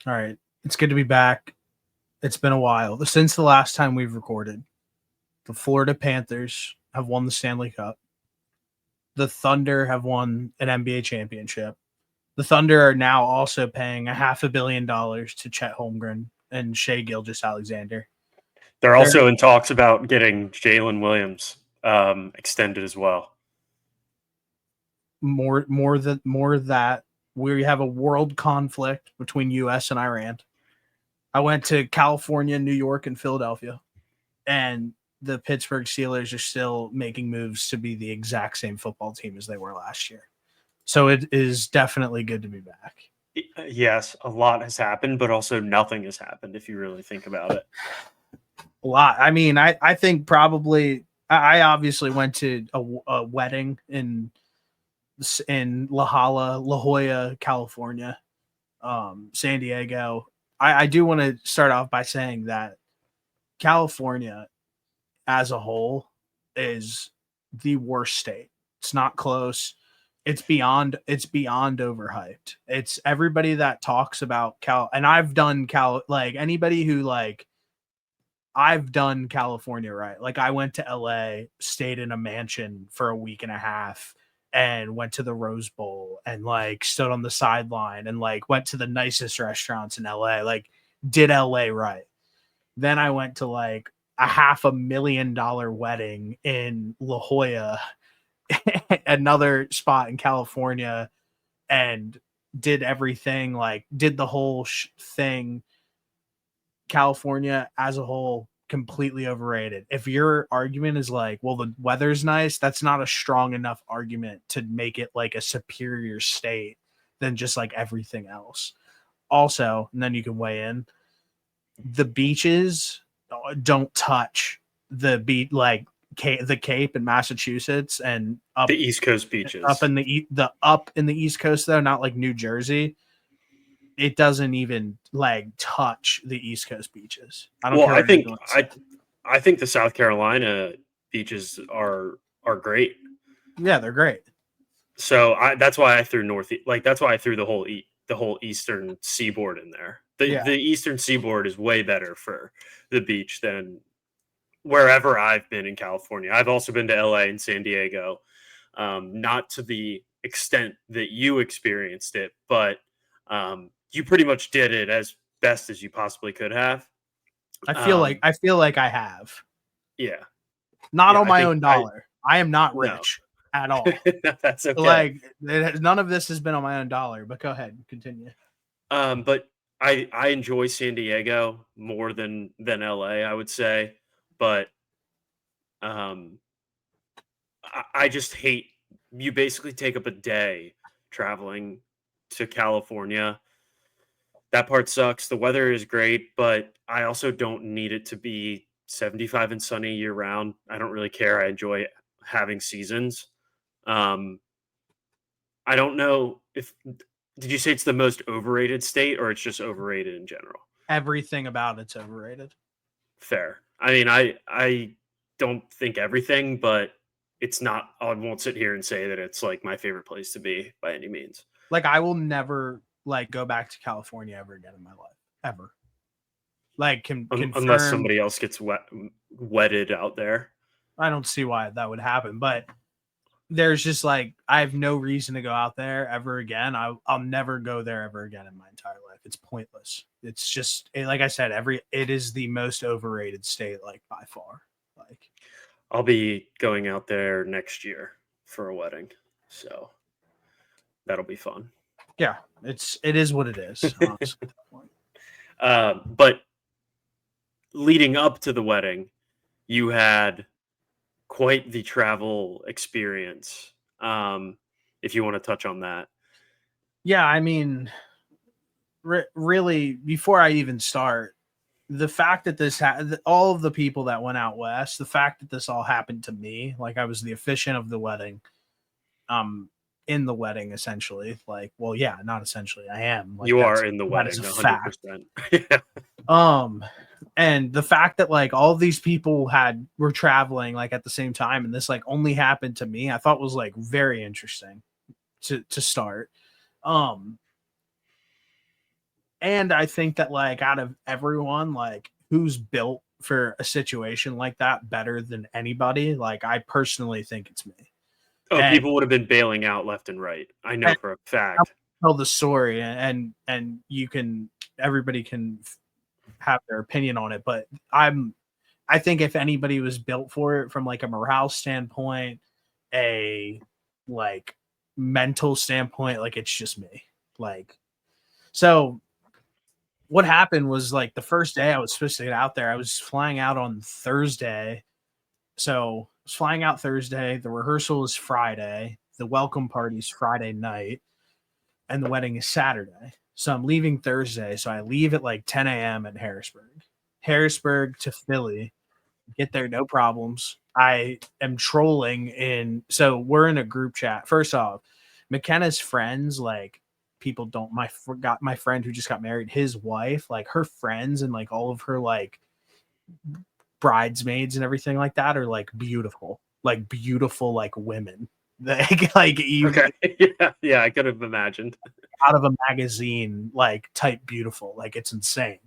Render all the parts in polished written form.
All right. It's good to be back. It's been a while. Since the last time we've recorded, the Florida Panthers have won the Stanley Cup. The Thunder have won an NBA championship. The Thunder are now also paying $500 million to Chet Holmgren and Shea Gilgeous-Alexander. They're also in talks about getting Jalen Williams extended as well. More that we have a world conflict between U.S. and Iran. I went to California, New York, and Philadelphia, and the Pittsburgh Steelers are still making moves to be the exact same football team as they were last year. So it is definitely good to be back. Yes, a lot has happened, but also nothing has happened if you really think about it. A lot. I mean, I think probably I obviously went to a wedding in La Jolla, California, San Diego. I do want to start off by saying that California as a whole is the worst state. It's not close. It's beyond overhyped. It's everybody that talks about Cal, and I've done like anybody who like I've done California right. Like I went to LA, stayed in a mansion for a week and a half, and went to the Rose Bowl and like stood on the sideline and like went to the nicest restaurants in LA, like did LA right. Then I went to like a $500,000 wedding in La Jolla, another spot in California, and did everything, like did the whole thing. California as a whole completely overrated. If your argument is like, well, the weather's nice, that's not a strong enough argument to make it like a superior state than just like everything else. Also, and then you can weigh in, the beaches don't touch the beat like the Cape in Massachusetts and up the East Coast beaches. Up in the East Coast though, not like New Jersey. It doesn't even like touch the East Coast beaches. I think the South Carolina beaches are great. Yeah, they're great. So that's why I threw that's why I threw the whole eastern seaboard in there. The eastern seaboard is way better for the beach than wherever I've been in California. I've also been to LA and San Diego, not to the extent that you experienced it, but you pretty much did it as best as you possibly could have. I feel like I have. Yeah. Not on my own dollar. I am not rich at all. That's okay. Like none of this has been on my own dollar, but go ahead, continue. But I enjoy San Diego more than LA, I would say. But I just hate, you basically take up a day traveling to California. That part sucks. The weather is great, but I also don't need it to be 75 and sunny year round. I don't really care. I enjoy having seasons. I don't know if, did you say it's the most overrated state or it's just overrated in general? Everything about it's overrated. Fair. I mean, I don't think everything, but it's not, I won't sit here and say that it's like my favorite place to be by any means. Like I will never like go back to California ever again in my life, ever. Like unless somebody else gets wetted out there. I don't see why that would happen, but there's just like, I have no reason to go out there ever again. I'll never go there ever again in my entire life. It's pointless. It's just, like I said, it is the most overrated state, like by far. Like I'll be going out there next year for a wedding. So that'll be fun. Yeah, it is what it is, honestly. But leading up to the wedding, you had quite the travel experience. If you want to touch on that. Yeah, I mean, really, before I even start, the fact that all of the people that went out west, the fact that this all happened to me, like I was the officiant of the wedding, in the wedding, essentially. Like, well, yeah, not essentially. I am. Like, you are in the wedding, 100%. And the fact that like all these people were traveling like at the same time, and this like only happened to me, I thought was like very interesting to start. and I think that like out of everyone, like who's built for a situation like that better than anybody, like I personally think it's me. Oh, And, people would have been bailing out left and right. I know and for a I'll fact. tell the story, and you can everybody can have their opinion on it, but I think if anybody was built for it from like a morale standpoint, a like mental standpoint, like it's just me. Like so what happened was like the first day I was supposed to get out there, I was flying out on Thursday. So I was flying out Thursday. The rehearsal is Friday. The welcome party's Friday night, and the wedding is Saturday. So I'm leaving Thursday. So I leave at like 10 a.m. at Harrisburg. Harrisburg to Philly. Get there, no problems. I am trolling in. So we're in a group chat. First off, McKenna's friends, like people don't. My forgot my friend who just got married. His wife, like her friends, and like all of her like bridesmaids and everything like that are like beautiful like women. Like Okay. you Yeah, I could have imagined. out of a magazine, like type beautiful. Like it's insane.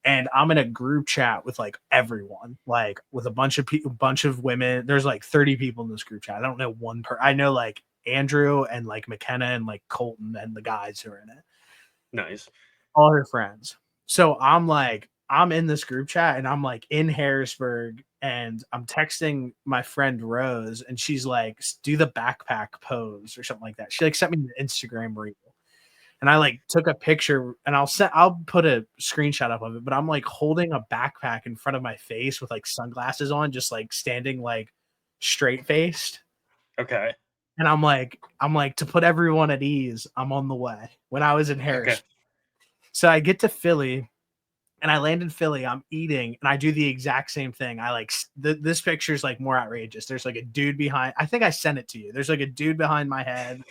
And I'm in a group chat with like everyone, like with a bunch of people, bunch of women. There's like 30 people in this group chat. I don't know one per. I know like Andrew and like McKenna and like Colton and the guys who are in it, Nice. all her friends. So I'm like, I'm in this group chat and I'm like in Harrisburg and I'm texting my friend Rose and she's like, do the backpack pose or something like that. She like sent me an Instagram reel and I like took a picture and I'll put a screenshot up of it, but I'm like holding a backpack in front of my face with like sunglasses on, just like standing like straight faced. Okay. And I'm like to put everyone at ease, I'm on the way when I was in Okay. Harris. So I get to Philly and I land in Philly. I'm eating and I do the exact same thing. I like this picture's like more outrageous. There's like a dude behind. I think I sent it to you. There's like a dude behind my head.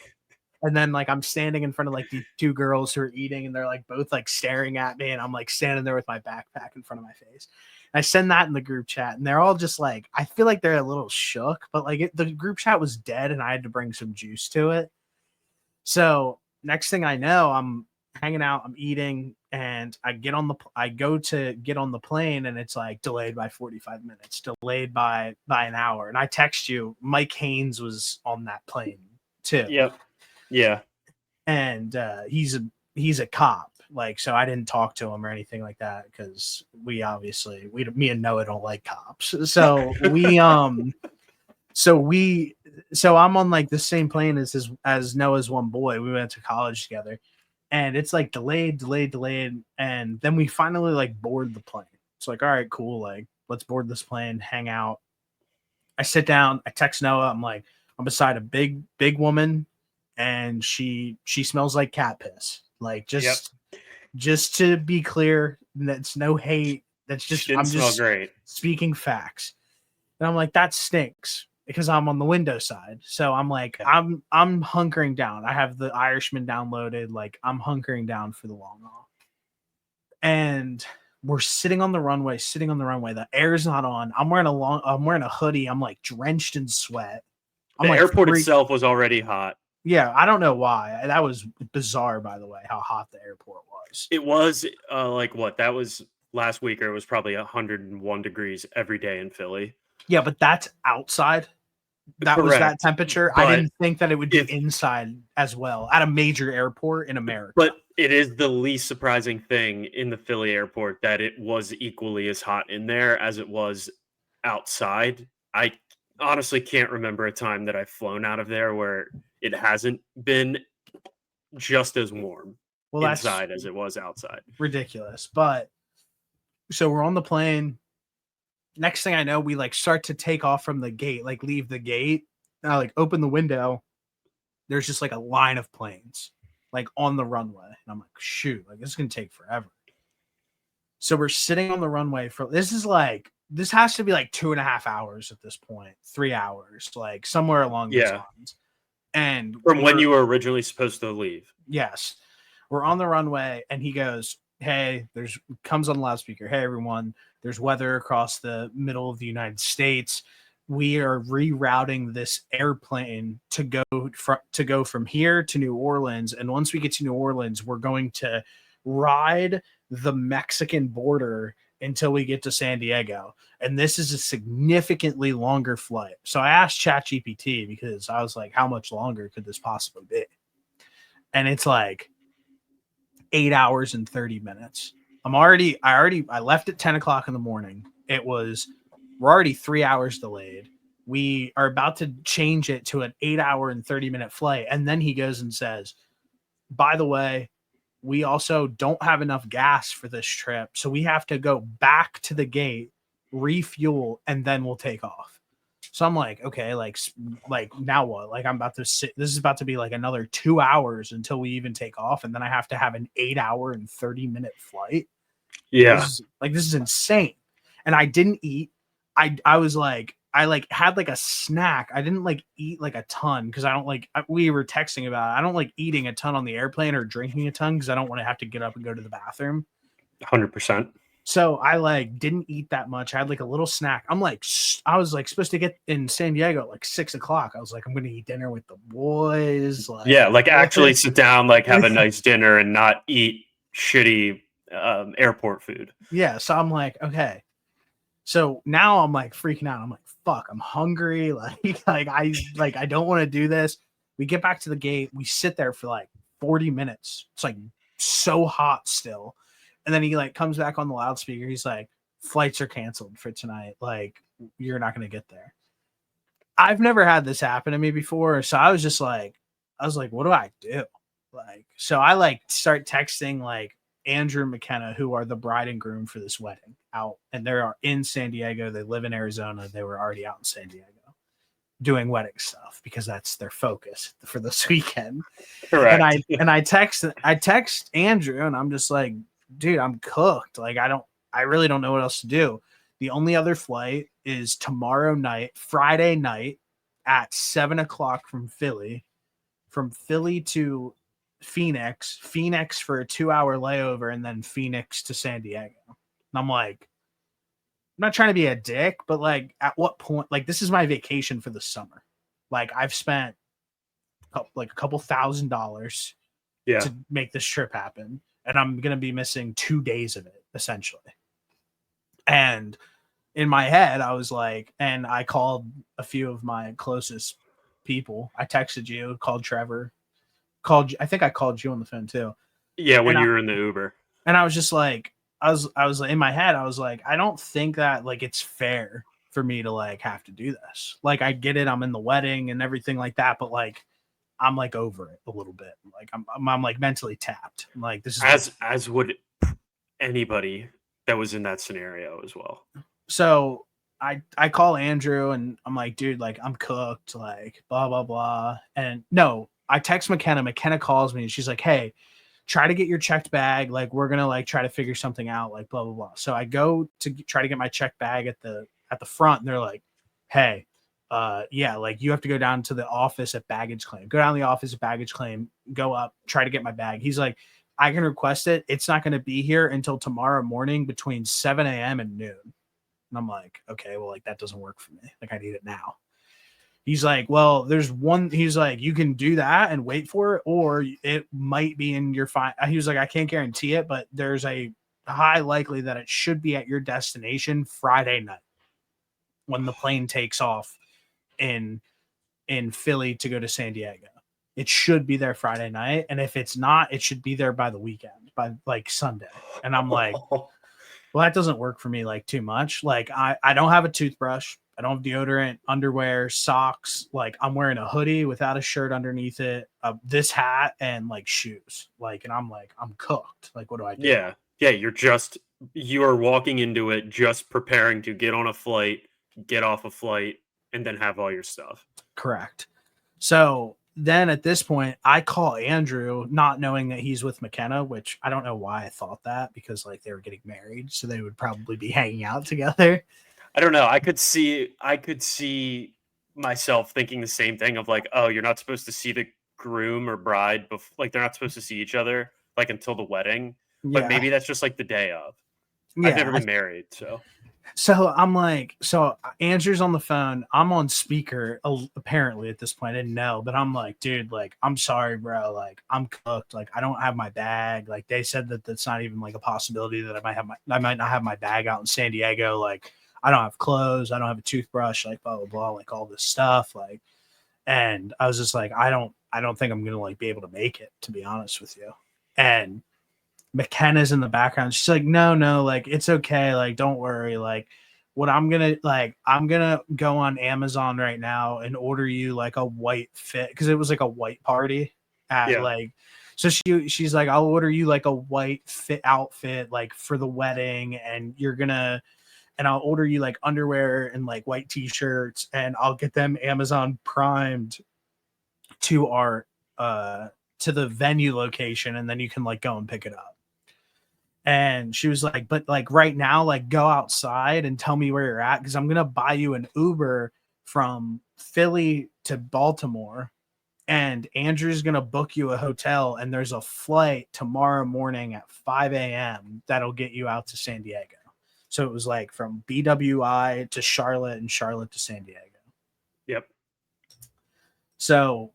And then like I'm standing in front of like these two girls who are eating and they're like both like staring at me and I'm like standing there with my backpack in front of my face. I send that in the group chat and they're all just like I feel like they're a little shook, but like the group chat was dead and I had to bring some juice to it. So next thing I know, I'm hanging out, I'm eating, and I go to get on the plane, and it's like delayed by 45 minutes, delayed by an hour. And I text you, Mike Haynes was on that plane too, Yep. Yeah. and he's a cop. Like, so I didn't talk to him or anything like that because me and Noah don't like cops. So I'm on like the same plane as Noah's one boy. We went to college together, and it's like delayed, and then we finally like board the plane. It's like, all right, cool, like let's board this plane, hang out. I sit down, I text Noah. I'm like, I'm beside a big woman, and she smells like cat piss. Like Yep. just to be clear, that's no hate. That's She just didn't I'm smell just great. speaking facts. And I'm like, that stinks because I'm on the window side. So I'm like, Yeah. I'm hunkering down. I have the Irishman downloaded. Like I'm hunkering down for the long haul. And we're sitting on the runway. The air's not on. I'm wearing a hoodie. I'm like drenched in sweat. I'm The like airport itself was already hot. yeah, I don't know why. That was bizarre, by the way, how hot the airport was. It was like what? That was last week, or it was probably 101 degrees every day in Philly. Yeah, but that's outside. That was that Correct. temperature. I But didn't think that it would be if inside as well at a major airport in America. but it is the least surprising thing in the Philly airport that it was equally as hot in there as it was outside. I honestly can't remember a time that I've flown out of there where it hasn't been just as warm Well, that's inside as it was outside. ridiculous. But so we're on the plane. Next thing I know, we like start to take off from the gate, like leave the gate. And I like open the window. There's just like a line of planes like on the runway. And I'm like, shoot, like this is gonna take forever. So we're sitting on the runway for this has to be like 2.5 hours at this point, 3 hours, like somewhere along those Yeah. lines. And From when you were originally supposed to leave. yes, we're on the runway, and he goes, "Hey, comes on the loudspeaker. Hey, everyone, there's weather across the middle of the United States. We are rerouting this airplane to go from here to New Orleans, and once we get to New Orleans, we're going to ride the Mexican border until we get to San Diego. And this is a significantly longer flight. So I asked ChatGPT because I was like, how much longer could this possibly be? And it's like 8 hours and 30 minutes. I left at 10 o'clock in the morning. We're already 3 hours delayed. We are about to change it to an 8 hour and 30-minute flight. And then he goes and says, by the way, we also don't have enough gas for this trip. So we have to go back to the gate, refuel, and then we'll take off. So I'm like, okay, like now what? Like I'm about to sit. This is about to be like another 2 hours until we even take off, and then I have to have an 8 hour and 30-minute flight. Yeah. This is insane. And I didn't eat. I was like, I like had like a snack. I didn't like eat like a ton because I don't like. We were texting about it. I don't like eating a ton on the airplane or drinking a ton because I don't want to have to get up and go to the bathroom. 100%. So I like didn't eat that much. I had like a little snack. I was like supposed to get in San Diego at like 6 o'clock. I was like, I'm gonna eat dinner with the boys. Like, yeah, like actually sit down, like have a nice dinner and not eat shitty airport food. Yeah. So I'm like, okay. So now I'm like freaking out. I'm like, fuck, I'm hungry. I don't want to do this. We get back to the gate. We sit there for like 40 minutes. It's like so hot still. And then he like comes back on the loudspeaker. He's like, flights are canceled for tonight. Like, you're not going to get there. I've never had this happen to me before. So I was like, what do I do? Like, so I like start texting like Andrew and McKenna, who are the bride and groom for this wedding, out, and they are in San Diego. They live in Arizona. They were already out in San Diego doing wedding stuff because that's their focus for this weekend. Correct. And I text Andrew and I'm just like, dude, I'm cooked. Like, I really don't know what else to do. The only other flight is tomorrow night, Friday night at 7 o'clock from Philly to Phoenix for a 2 hour layover, and then Phoenix to San Diego. And I'm like, I'm not trying to be a dick, but like, at what point, like, this is my vacation for the summer. Like, I've spent like a couple $1,000 to make this trip happen, and I'm going to be missing 2 days of it essentially. And in my head, I was like, and I called a few of my closest people. I texted you, called Trevor, I think I called you on the phone too. Yeah, when you were in the Uber. And I was just like, I was in my head, I was like, I don't think that like it's fair for me to like have to do this. Like, I get it, I'm in the wedding and everything like that, but like I'm like over it a little bit. Like I'm like mentally tapped. Like, this is as would anybody that was in that scenario as well. So I call Andrew and I'm like, dude, like I'm cooked, like blah blah blah. And no, I text McKenna. McKenna calls me and she's like, hey, try to get your checked bag. Like, we're gonna like try to figure something out, like blah blah blah. So I go to try to get my checked bag at the front, and they're like, hey, yeah, like you have to go down to the office at baggage claim. Go down to the office at baggage claim, go up, try to get my bag. He's like, I can request it. It's not gonna be here until tomorrow morning between 7 a.m. and noon. And I'm like, okay, well, like that doesn't work for me. Like, I need it now. He's like, well, there's one. He's like, you can do that and wait for it, or it might be in your fine. He was like, I can't guarantee it, but there's a high likely that it should be at your destination Friday night when the plane takes off in Philly to go to San Diego. It should be there Friday night, and if it's not, it should be there by the weekend, by like Sunday. And I'm like, well, that doesn't work for me like too much. Like, I don't have a toothbrush. I don't have deodorant, underwear, socks. Like, I'm wearing a hoodie without a shirt underneath it, this hat, and like shoes. Like, and I'm like, I'm cooked. Like, what do I do? Yeah. You are walking into it just preparing to get on a flight, get off a flight, and then have all your stuff. Correct. So then at this point, I call Andrew, not knowing that he's with McKenna, which I don't know why I thought that, because like they were getting married, so they would probably be hanging out together. I don't know. I could see myself thinking the same thing of like, oh, you're not supposed to see the groom or bride like they're not supposed to see each other like until the wedding. But maybe that's just like the day of. I've never been married, so So I'm like, so Andrew's on the phone. I'm on speaker, apparently at this point. I didn't know, but I'm like, dude, like, I'm sorry, bro. Like, I'm cooked. Like, I don't have my bag. Like, they said that that's not even like a possibility that I might not have my bag out in San Diego. Like, I don't have clothes. I don't have a toothbrush. Like, blah blah blah. Like all this stuff. Like, and I was just like, I don't think I'm gonna like be able to make it, to be honest with you. And McKenna's in the background. She's like, no, like it's okay. Like, don't worry. Like, what I'm gonna go on Amazon right now and order you like a white fit because it was like a white party at like. So she's like, I'll order you like a white fit outfit like for the wedding, and I'll order you like underwear and like white t-shirts, and I'll get them Amazon primed to our to the venue location, and then you can like go and pick it up. And she was like, but like right now, like go outside and tell me where you're at because I'm gonna buy you an Uber from Philly to Baltimore, and Andrew's gonna book you a hotel, and there's a flight tomorrow morning at 5 a.m. that'll get you out to San Diego. So it was like from BWI to Charlotte and Charlotte to San Diego. Yep. So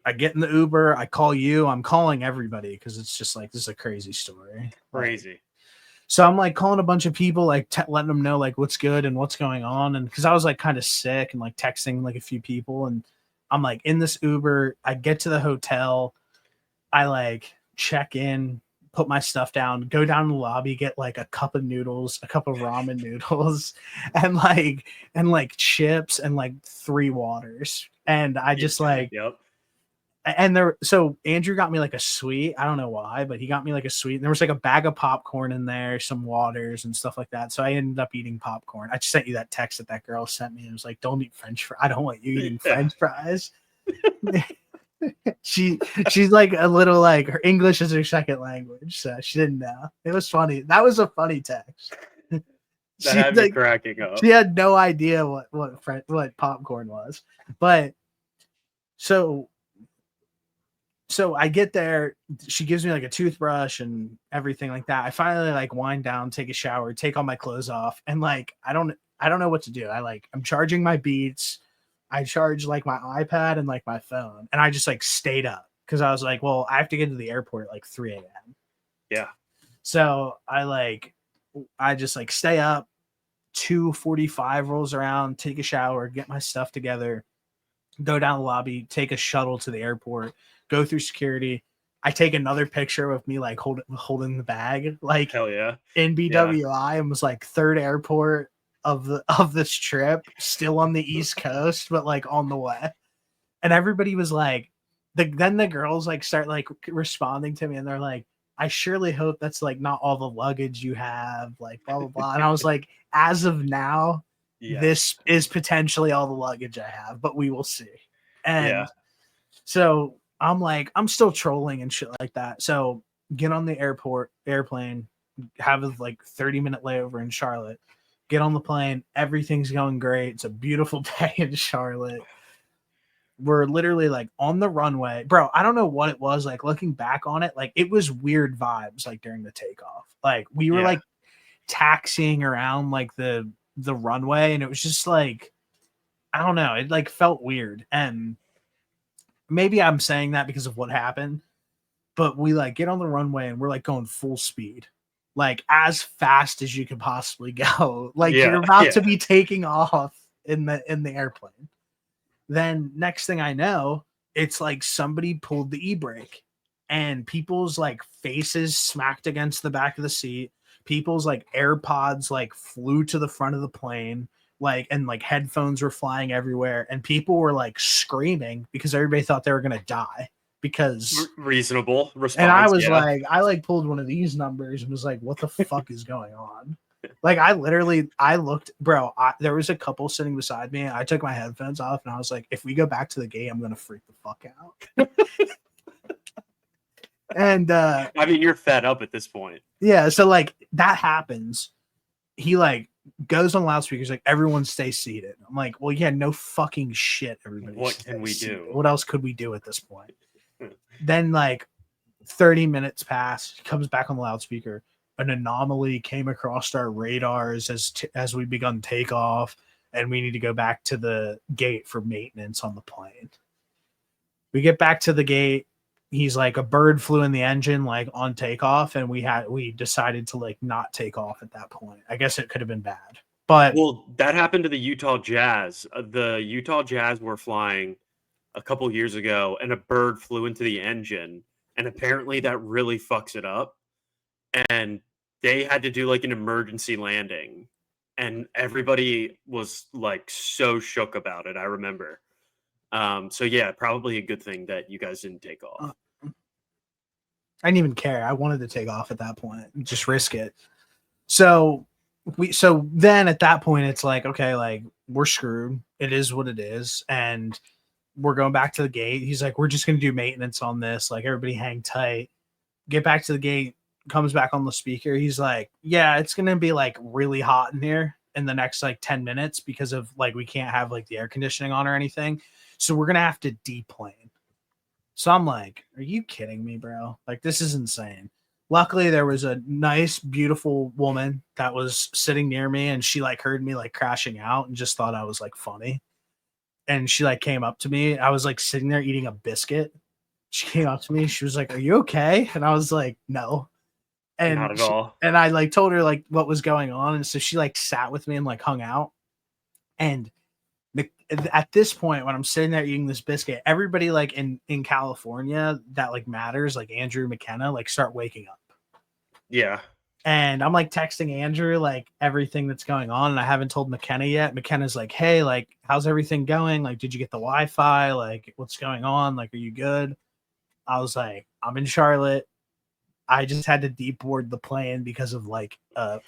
I get in the Uber, I call you, I'm calling everybody because it's just like, this is a crazy story. Crazy. Like, so I'm like calling a bunch of people, like letting them know like what's good and what's going on. And because I was like kind of sick and like texting like a few people. And I'm like in this Uber, I get to the hotel, I like check in, put my stuff down, go down in the lobby, get like a cup of noodles, a cup of ramen noodles, and like chips and like 3 waters. And I just like, yep. And so Andrew got me like a sweet. I don't know why, but he got me like a sweet. And there was like a bag of popcorn in there, some waters and stuff like that. So I ended up eating popcorn. I just sent you that text that that girl sent me. It was like, don't eat French fries. I don't want you eating French fries. She's like a little like her English is her second language, so she didn't know. It was funny. That was a funny text. That had me cracking up. She had no idea what popcorn was, but so I get there, she gives me like a toothbrush and everything like that. I finally like wind down, take a shower, take all my clothes off, and like I don't know what to do. I'm charging my Beats, I charge like my iPad and like my phone, and I just like stayed up because I was like, well, I have to get to the airport at like 3 a.m. Yeah. So I just like stay up. 2:45 rolls around, take a shower, get my stuff together, go down the lobby, take a shuttle to the airport, go through security. I take another picture of me like holding the bag, like hell yeah, in BWI, and was like third airport of this trip, still on the East Coast, but like on the way. And everybody was like, then the girls like start like responding to me, and they're like, I surely hope that's like not all the luggage you have, like blah blah blah. And I was like, as of now, this is potentially all the luggage I have, but we will see. And so I'm like, I'm still trolling and shit like that. So get on the airplane, have a like 30-minute layover in Charlotte, get on the plane. Everything's going great. It's a beautiful day in Charlotte. We're literally like on the runway, bro. I don't know what it was like looking back on it. Like it was weird vibes like during the takeoff. Like we were like taxiing around like the runway, and it was just like, I don't know. It like felt weird. And maybe I'm saying that because of what happened, but we like get on the runway and we're like going full speed, like as fast as you could possibly go. Like you're about to be taking off in the airplane. Then next thing I know, it's like somebody pulled the e-brake and people's like faces smacked against the back of the seat. People's like AirPods like flew to the front of the plane, like, and like headphones were flying everywhere, and people were like screaming because everybody thought they were gonna die. Because reasonable response. And I was like, I like pulled one of these numbers and was like, what the fuck is going on? Like I looked, bro, there was a couple sitting beside me. I took my headphones off and I was like, if we go back to the gate, I'm going to freak the fuck out. And I mean, you're fed up at this point. Yeah. So like that happens. He like goes on loudspeakers, like everyone stay seated. I'm like, well, yeah, no fucking shit. Everybody. What can we do? What else could we do at this point? Then like 30 minutes pass, he comes back on the loudspeaker. an anomaly came across our radars as we begun takeoff, and we need to go back to the gate for maintenance on the plane. We get back to the gate. He's like, a bird flew in the engine like on takeoff, and we decided to like not take off at that point. I guess it could have been bad, but Well, that happened to the Utah Jazz. The Utah Jazz were flying a couple years ago, and a bird flew into the engine, and apparently that really fucks it up. And they had to do like an emergency landing, and everybody was like so shook about it. I remember. So yeah, probably a good thing that you guys didn't take off. I didn't even care. I wanted to take off at that point and just risk it. So then at that point it's like, okay, like we're screwed. It is what it is. And we're going back to the gate. He's like, we're just gonna do maintenance on this. Like, everybody hang tight. Get back to the gate, comes back on the speaker. He's like, yeah, it's gonna be like really hot in here in the next like 10 minutes because of like we can't have like the air conditioning on or anything. So we're gonna have to deplane. So I'm like, are you kidding me, bro? Like, this is insane. Luckily, there was a nice, beautiful woman that was sitting near me, and she like heard me like crashing out and just thought I was like funny. And she like came up to me. I was like sitting there eating a biscuit. She came up to me. She was like, "Are you okay?" And I was like, "No." And Not at all. and I like told her like what was going on, and so she like sat with me and like hung out. And at this point, when I'm sitting there eating this biscuit, everybody like in California that like matters, like Andrew, McKenna, like start waking up. Yeah. And I'm like texting Andrew like everything that's going on, and I haven't told McKenna yet. McKenna's like, "Hey, like, how's everything going? Like, did you get the Wi-Fi? Like, what's going on? Like, are you good?" I was like, "I'm in Charlotte. I just had to deboard the plane because of like a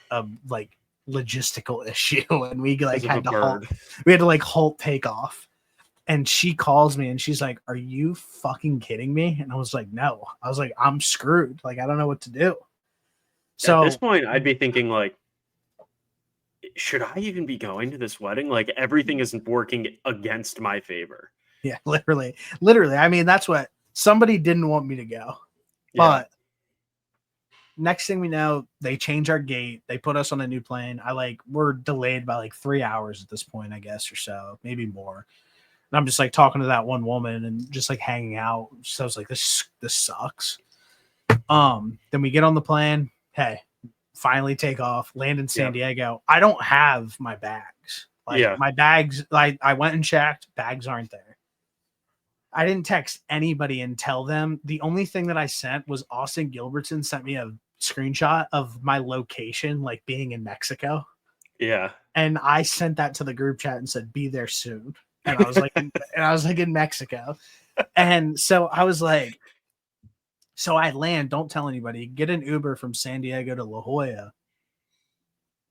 like logistical issue, and we like Because of a had to halt. bird. We had to like halt takeoff." And she calls me and she's like, "Are you fucking kidding me?" And I was like, "No." I was like, "I'm screwed. Like, I don't know what to do." At this So point, I'd be thinking like, should I even be going to this wedding? Like everything isn't working against my favor. yeah, literally. I mean, that's what somebody didn't want me to go. Yeah. But next thing we know, they change our gate. They put us on a new plane. We're delayed by like 3 hours at this point, I guess, or so, maybe more. And I'm just like talking to that one woman and just like hanging out. So I was like, this sucks. Then we get on the plane. Hey, finally take off, land in San Diego. I don't have my bags. Like my bags, I went and checked, bags aren't there. I didn't text anybody and tell them. The only thing that I sent was Austin Gilbertson sent me a screenshot of my location, like being in Mexico. Yeah. And I sent that to the group chat and said, "Be there soon." And I was like, in Mexico. And so I was like, so I land, don't tell anybody, get an Uber from San Diego to La Jolla.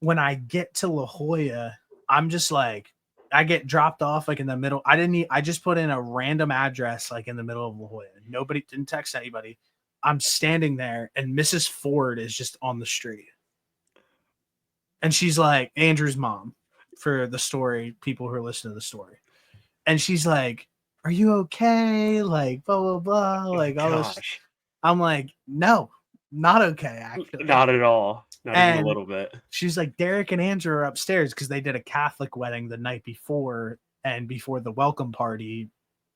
When I get to La Jolla, I'm just like, I get dropped off like in the middle. I just put in a random address like in the middle of La Jolla. Nobody didn't text anybody. I'm standing there and Mrs. Ford is just on the street. And she's like, Andrew's mom, for the story, people who are listening to the story. And she's like, "Are you okay?" Like, blah, blah, blah. Like, all this. I'm like, "No, not okay, actually. Not at all. Not even a little bit." She's like, "Derek and Andrew are upstairs," because they did a Catholic wedding the night before, and before the welcome party,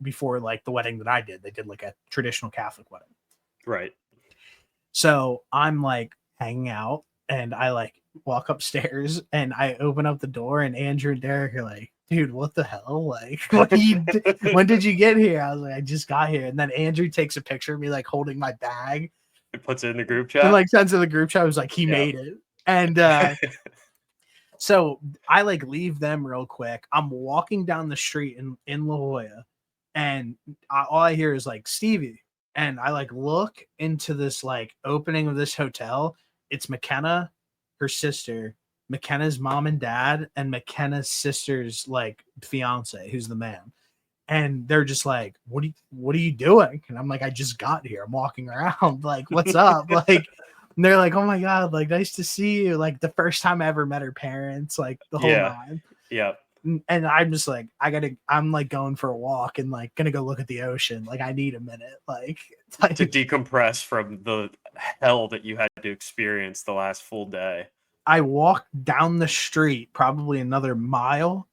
before like the wedding that I did, they did like a traditional Catholic wedding. Right. So I'm like hanging out, and I like walk upstairs, and I open up the door, and Andrew and Derek are like, "Dude, what the hell? Like, when did you get here?" I was like, "I just got here." And then Andrew takes a picture of me like holding my bag. It puts it in the group chat. And like sends in the group chat. I was like, he made it. And so I like leave them real quick. I'm walking down the street in La Jolla, and all I hear is like Stevie. And I like look into this like opening of this hotel. It's McKenna, her sister, McKenna's mom and dad, and McKenna's sister's like fiance, who's the man. And they're just like, what are you doing? And I'm like, "I just got here. I'm walking around. Like, what's up?" Like, and they're like, "Oh my God, like, nice to see you." Like, the first time I ever met her parents, like the whole nine. Yeah. and I'm just like, I'm like going for a walk and like gonna go look at the ocean. Like I need a minute, like to decompress from the hell that you had to experience the last full day. I walked down the street probably another mile,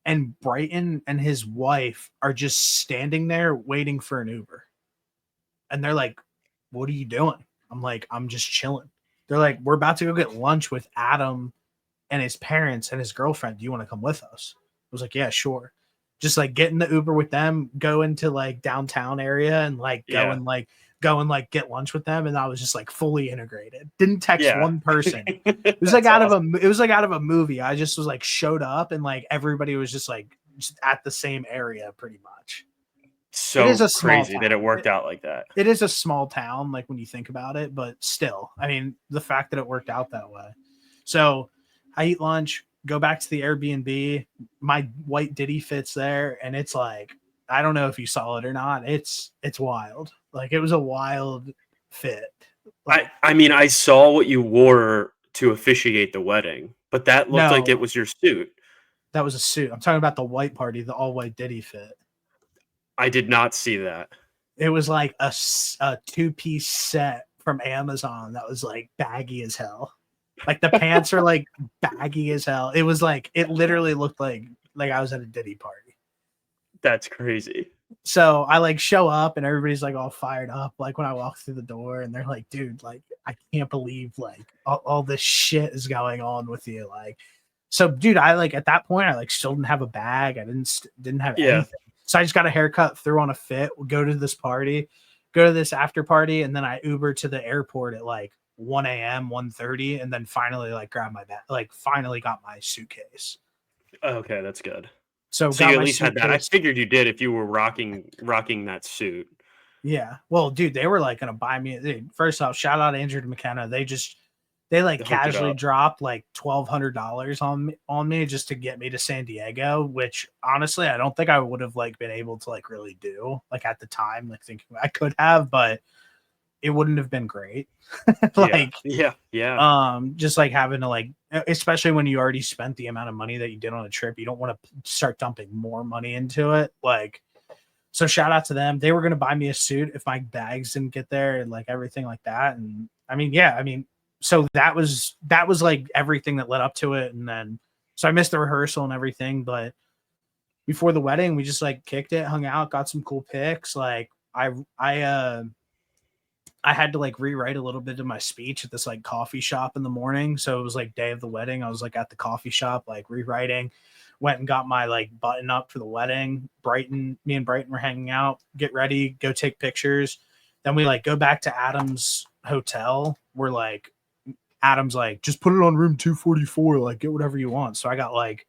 and Brighton and his wife are just standing there waiting for an Uber. And they're like, "What are you doing?" I'm like, "I'm just chilling." They're like, "We're about to go get lunch with Adam and his parents and his girlfriend. Do you want to come with us?" I was like, "Yeah, sure." Just like get in the Uber with them, go into like downtown area and like go Yeah. and like get lunch with them. And I was just like fully integrated. Didn't text Yeah. one person. It was like it was like out of a movie. I just was like showed up and like everybody was just like just at the same area pretty much. It is So a small crazy that it town. worked out like that. It is a small town, like when you think about it, but still, I mean, the fact that it worked out that way. So I eat lunch, go back to the Airbnb. My white Diddy fits there, and it's like, I don't know if you saw it or not. It's wild. Like it was a wild fit. Like I mean, I saw what you wore to officiate the wedding, but that looked like it no, was your suit. that was a suit. I'm talking about the white party, the all white Diddy fit. I did not see that. It was like a 2-piece set from Amazon that was like baggy as hell. Like the pants are like baggy as hell. It was like it literally looked like I was at a Diddy party. That's crazy. So I like show up and everybody's like all fired up. Like when I walk through the door and they're like, "Dude, like I can't believe like all this shit is going on with you." Like, so dude, I like at that point I like still didn't have a bag. I didn't have anything. So I just got a haircut, threw on a fit, go to this party, go to this after party, and then I Uber to the airport at like 1 a.m., 1:30, and then finally like grabbed my bag, like finally got my suitcase. Okay, that's good. So So got you at my least had that. I suitcase. figured you did if you were rocking that suit. Yeah. Well, dude, they were like gonna buy me. Dude, first off, shout out Andrew and McKenna. They like They hooked it casually up. dropped like $1,200 on me just to get me to San Diego, which honestly I don't think I would have like been able to like really do like at the time, like thinking I could have, but it wouldn't have been great. Like Yeah. just like having to like, especially when you already spent the amount of money that you did on a trip, you don't want to start dumping more money into it. Like, so shout out to them. They were going to buy me a suit if my bags didn't get there and like everything like that. And I mean, yeah, I mean, so that was like everything that led up to it. And then, so I missed the rehearsal and everything, but before the wedding, we just like kicked it, hung out, got some cool pics. Like I had to like rewrite a little bit of my speech at this like coffee shop in the morning. So it was like day of the wedding. I was like at the coffee shop, like rewriting, went and got my like button up for the wedding. Me and Brighton were hanging out, get ready, go take pictures. Then we like go back to Adam's hotel. We're like, Adam's like, just put it on room 244, like get whatever you want. So I got like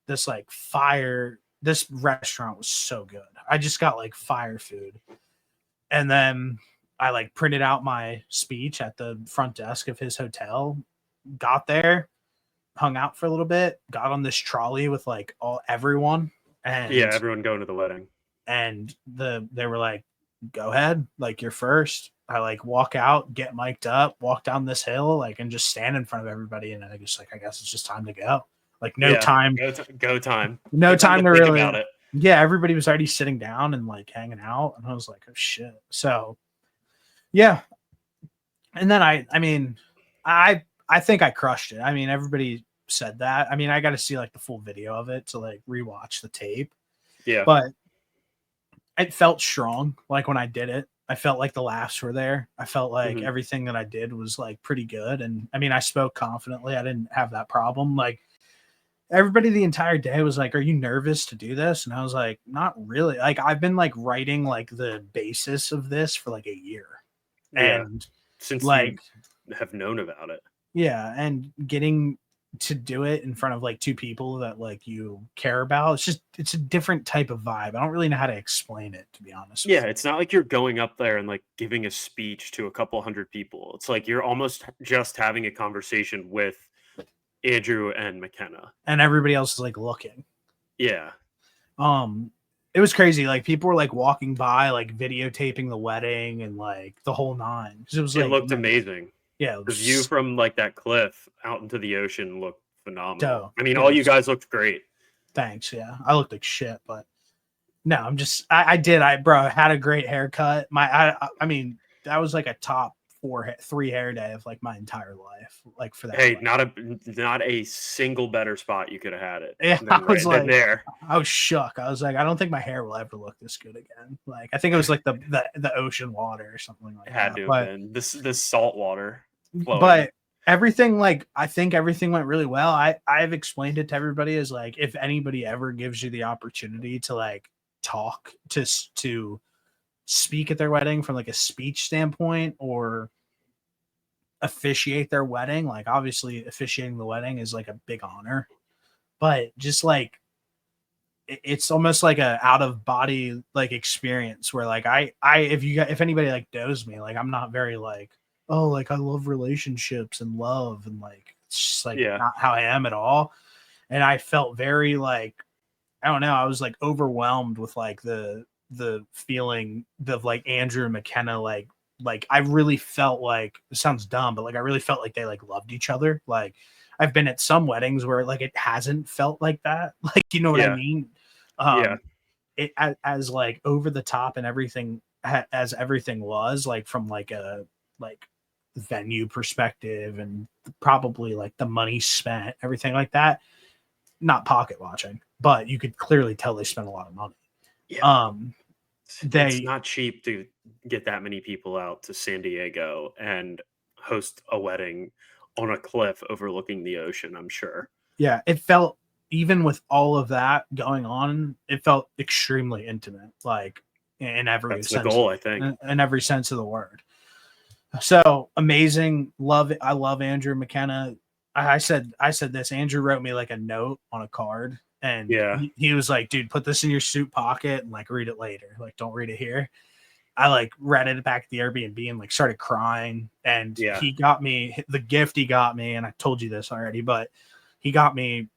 this like fire. This restaurant was so good. I just got like fire food. And then I like printed out my speech at the front desk of his hotel, got there, hung out for a little bit, got on this trolley with like everyone. And Yeah, everyone going to the wedding. And they were like, "Go ahead, like you're first." I like walk out, get mic'd up, walk down this hill, like and just stand in front of everybody. And I just like, I guess it's just time to go. Like no time. Go time. No time to think really about it. Yeah, everybody was already sitting down and like hanging out. And I was like, oh shit. So yeah. And then I mean, I think I crushed it. I mean, everybody said that. I mean, I got to see like the full video of it to like rewatch the tape. Yeah. But it felt strong. Like when I did it, I felt like the laughs were there. I felt like everything that I did was like pretty good. And I mean, I spoke confidently. I didn't have that problem. Like everybody the entire day was like, "Are you nervous to do this?" And I was like, "Not really." Like I've been like writing like the basis of this for like a year. Yeah. And Since like you have known about it. yeah, and getting to do it in front of like two people that like you care about, it's a different type of vibe. I don't really know how to explain it, to be honest. Yeah, it's not like you're going up there and like giving a speech to a couple hundred people. It's like you're almost just having a conversation with Andrew and McKenna. And everybody else is like looking. Yeah. It was crazy. Like people were like walking by, like videotaping the wedding and like the whole nine. Because it was like it looked amazing. Yeah, The view from like that cliff out into the ocean looked phenomenal. Dope. I mean, Yeah, all you guys looked great. Thanks. Yeah, I looked like shit, but no, I'm just. I had a great haircut. I mean, that was like a top 3 hair day of like my entire life, like for that. Hey, not a single better spot you could have had it Yeah, than than there. I was shook. I was like, I don't think my hair will ever look this good again. Like, I think it was like the ocean water or something like It had that. to have been this salt water flowing. But everything, like, I think everything went really well. I've explained it to everybody as like, if anybody ever gives you the opportunity to like talk to speak at their wedding from like a speech standpoint or officiate their wedding, like obviously officiating the wedding is like a big honor, but just like it's almost like a out of body like experience where like if anybody like knows me, like I'm not very like, oh, like I love relationships and love and like it's just like Yeah. not how I am at all. And I felt very like, I don't know, I was like overwhelmed with like the feeling of like Andrew and McKenna, like I really felt like, it sounds dumb, but like I really felt like they like loved each other. Like I've been at some weddings where like it hasn't felt like that. Like, you know what I Yeah. mean? Yeah. It as like over the top and everything as everything was like from like a like venue perspective and probably like the money spent, everything like that. Not pocket watching, but you could clearly tell they spent a lot of money. Yeah. Um, It's they not cheap to get that many people out to San Diego and host a wedding on a cliff overlooking the ocean, I'm sure. Yeah, it felt, even with all of that going on, it felt extremely intimate, like in every That's the sense, goal, I think. in every sense of the word. So amazing. Love it. I love Andrew McKenna. I said this. Andrew wrote me like a note on a card, and Yeah. he was like, dude, put this in your suit pocket and like read it later. Like, don't read it here. I like read it back at the Airbnb and like started crying. And Yeah. he got me the gift he got me, and I told you this already, but he got me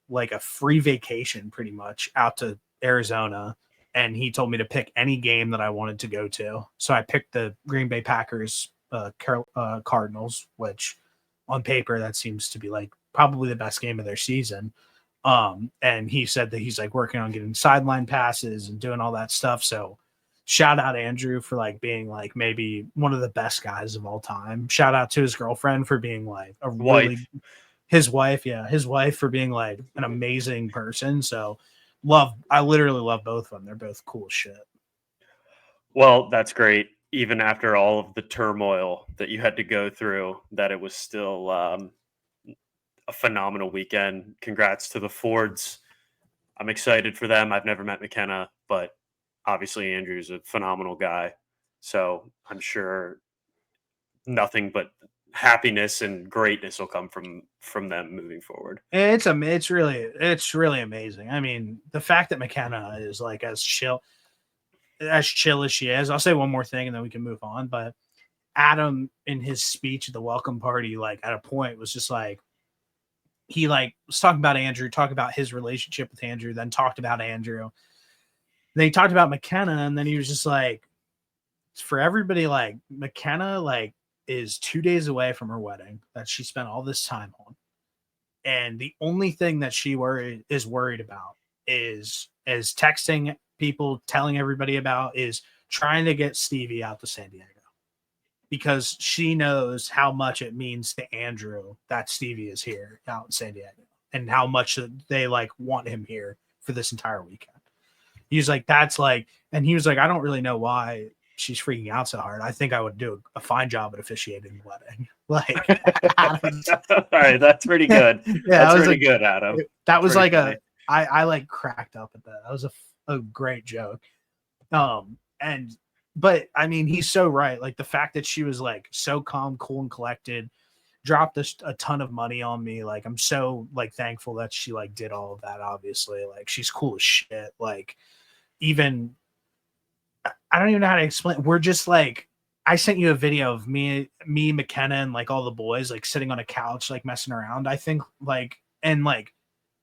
like a free vacation pretty much out to Arizona. And he told me to pick any game that I wanted to go to. So I picked the Green Bay Packers Cardinals, which on paper that seems to be like probably the best game of their season. And he said that he's like working on getting sideline passes and doing all that stuff. So shout out Andrew for like being like maybe one of the best guys of all time. Shout out to his girlfriend for being like a really, Wife. his wife for being like an amazing person. So I literally love both of them. They're both cool as shit. Well, that's great. Even after all of the turmoil that you had to go through, that it was still a phenomenal weekend. Congrats to the Fords. I'm excited for them. I've never met McKenna, but obviously Andrew's a phenomenal guy. So I'm sure nothing but happiness and greatness will come from them moving forward. It's really amazing. I mean, the fact that McKenna is like as chill as she is. I'll say one more thing and then we can move on. But Adam in his speech at the welcome party, like at a point was just like, he like was talking about Andrew, talked about his relationship with Andrew, then talked about Andrew. Then he talked about McKenna, and then he was just like, for everybody, like McKenna, like is 2 days away from her wedding that she spent all this time on. And the only thing that she worried about is texting people, telling everybody about, is trying to get Stevie out to San Diego, because she knows how much it means to Andrew that Stevie is here out in San Diego and how much they like want him here for this entire weekend. He was like, that's like, and he was like, I don't really know why she's freaking out so hard. I think I would do a fine job at officiating the wedding. Like, All right, that's pretty good. yeah, That's was pretty like, good, Adam. that was Pretty like funny. I like cracked up at that. That was a great joke. And but I mean, he's so right. Like the fact that she was like so calm, cool, and collected, dropped a ton of money on me. Like I'm so like thankful that she like did all of that. Obviously, like she's cool as shit. Like even I don't even know how to explain. We're just like, I sent you a video of me, McKenna, and like all the boys like sitting on a couch, like messing around. I think like, and like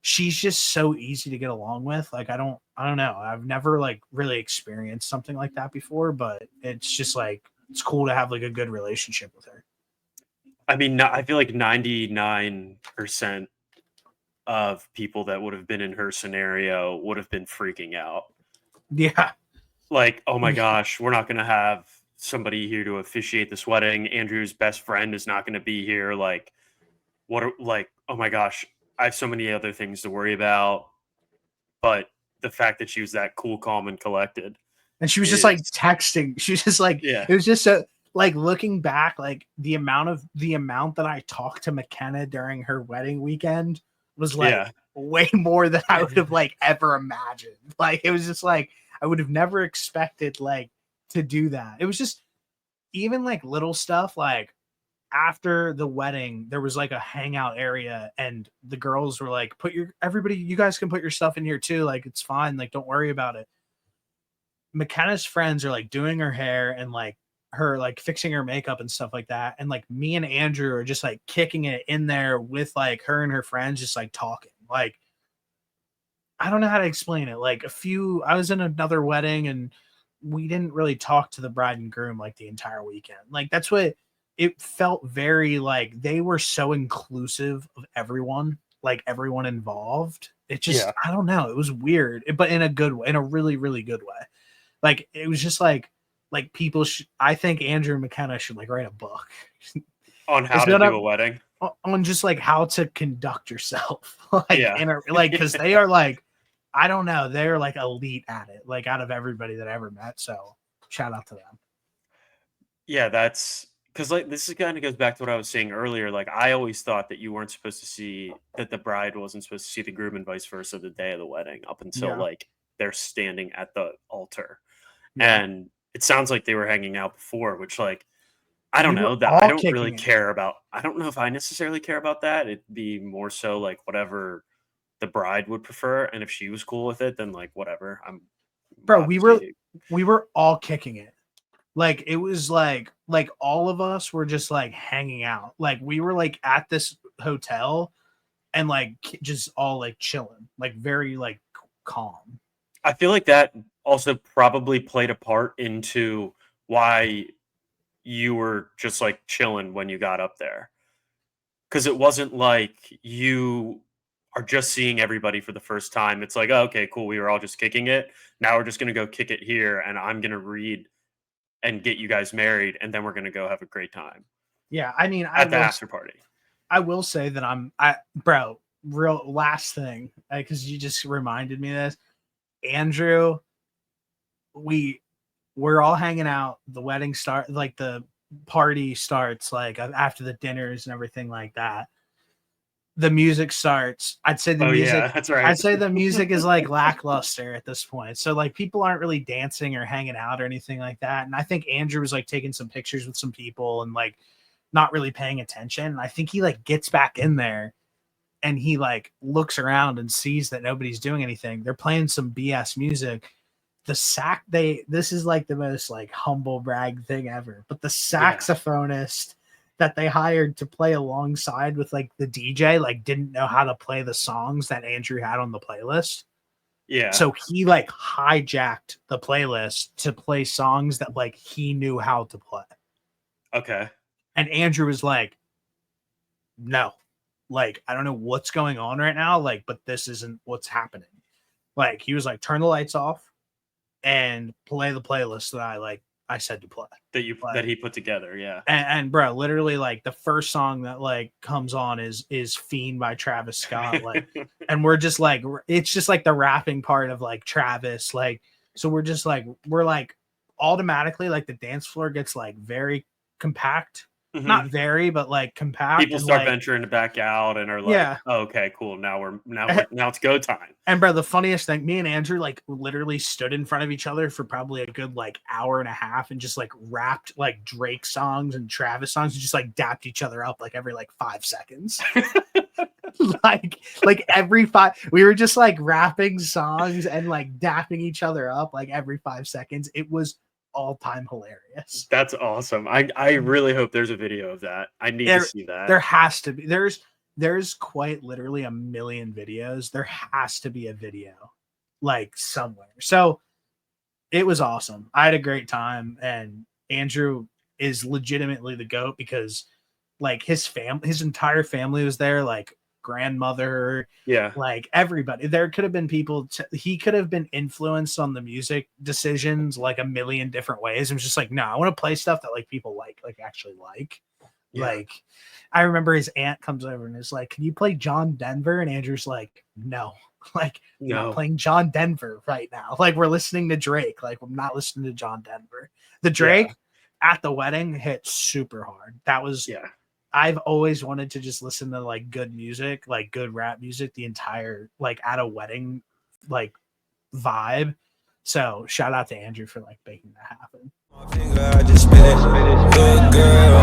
she's just so easy to get along with. Like I don't know. I've never like really experienced something like that before, but it's just like it's cool to have like a good relationship with her. I mean, I feel like 99% of people that would have been in her scenario would have been freaking out. Yeah. Like, oh my gosh, we're not going to have somebody here to officiate this wedding. Andrew's best friend is not going to be here. Like, like, oh my gosh, I have so many other things to worry about. But the fact that she was that cool, calm, and collected And she was just like is, texting. She was just like, yeah, it was just so like looking back, like the amount that I talked to McKenna during her wedding weekend was like yeah, way more than I would have like ever imagined. Like it was just like I would have never expected like to do that. It was just even like little stuff like after the wedding, there was like a hangout area, and the girls were like, everybody, you guys can put your stuff in here too. Like, it's fine. Like, don't worry about it. McKenna's friends are like doing her hair and like her like fixing her makeup and stuff like that. And like me and Andrew are just like kicking it in there with like her and her friends, just like talking. Like, I don't know how to explain it. Like, I was in another wedding and we didn't really talk to the bride and groom like the entire weekend. Like, that's what it felt very like they were so inclusive of everyone, like everyone involved. It just, yeah. I don't know. It was weird, but in a good way, in a really, really good way. Like it was just like people I think Andrew McKenna should like write a book. On how It's to do gonna a wedding. on just like how to conduct yourself. Like Yeah. in a like because they are like, I don't know, they're like elite at it, like out of everybody that I ever met. So shout out to them. Yeah, that's because like this is kind of goes back to what I was saying earlier. Like I always thought that you weren't supposed to see that the bride wasn't supposed to see the groom and vice versa the day of the wedding up until Yeah. like they're standing at the altar. Yeah. And it sounds like they were hanging out before, which like I don't We were know that I all don't really kicking it. care about. I don't know if I necessarily care about that. It'd be more so like whatever the bride would prefer, and if she was cool with it, then like whatever. I'm Bro, obviously we were all kicking it. Like it was like all of us were just like hanging out. Like we were like at this hotel and like just all like chilling, like very like calm. I feel like that also probably played a part into why you were just like chilling when you got up there. Because it wasn't like you are just seeing everybody for the first time. It's like, oh, okay, cool. We were all just kicking it. Now we're just going to go kick it here. And I'm going to read and get you guys married. And then we're going to go have a great time Yeah, I mean, at the after party. I will say that bro, real last thing, because you just reminded me of this. Andrew, we we're all hanging out. The wedding like the party starts like after the dinners and everything like that. The music starts. Oh, yeah, that's right. I'd say the music is like lackluster at this point. So like people aren't really dancing or hanging out or anything like that. And I think Andrew was like taking some pictures with some people and like not really paying attention. And I think he like gets back in there and he like looks around and sees that nobody's doing anything. They're playing some BS music. This is like the most like humble brag thing ever. But the Yeah. saxophonist that they hired to play alongside with like the DJ like didn't know how to play the songs that Andrew had on the playlist. Yeah. So he like hijacked the playlist to play songs that like he knew how to play. Okay. And Andrew was like, no, like, I don't know what's going on right now. Like, but this isn't what's happening. Like, he was like, turn the lights off and play the playlist that I said to play. That he put together. Yeah. And bro, literally like the first song that like comes on is Fiend by Travis Scott. Like, and we're just like, it's just like the rapping part of like Travis. Like, so we're like automatically like the dance floor gets like very compact. Mhm. Not very, but like compact People and start like, venturing back out and are like, yeah. oh, okay, cool. Now it's go time. And bro, the funniest thing, me and Andrew like literally stood in front of each other for probably a good like hour and a half and just like rapped like Drake songs and Travis songs and just like dapped each other up like every like 5 seconds. like every five, we were just like rapping songs and like dapping each other up like every 5 seconds. It was all time hilarious. That's awesome. I really hope there's a video of that. I need to see that. There has to be. There's quite literally a million videos. There has to be a video like somewhere. So it was awesome. I had a great time, and Andrew is legitimately the GOAT because like his entire family was there. Like grandmother, Yeah. like everybody. There could have been people. He could have been influenced on the music decisions like a million different ways. I'm just like, no, I want to play stuff that like people like actually like. Yeah. Like, I remember his aunt comes over and is like, "Can you play John Denver?" And Andrew's like, "No." Like, I'm not playing John Denver right now. Like, we're listening to Drake. Like, I'm not listening to John Denver. The Drake at the wedding hit super hard. That was, I've always wanted to just listen to like good music, like good rap music, the entire, like at a wedding, like vibe. So shout out to Andrew for like making that happen. Good girl.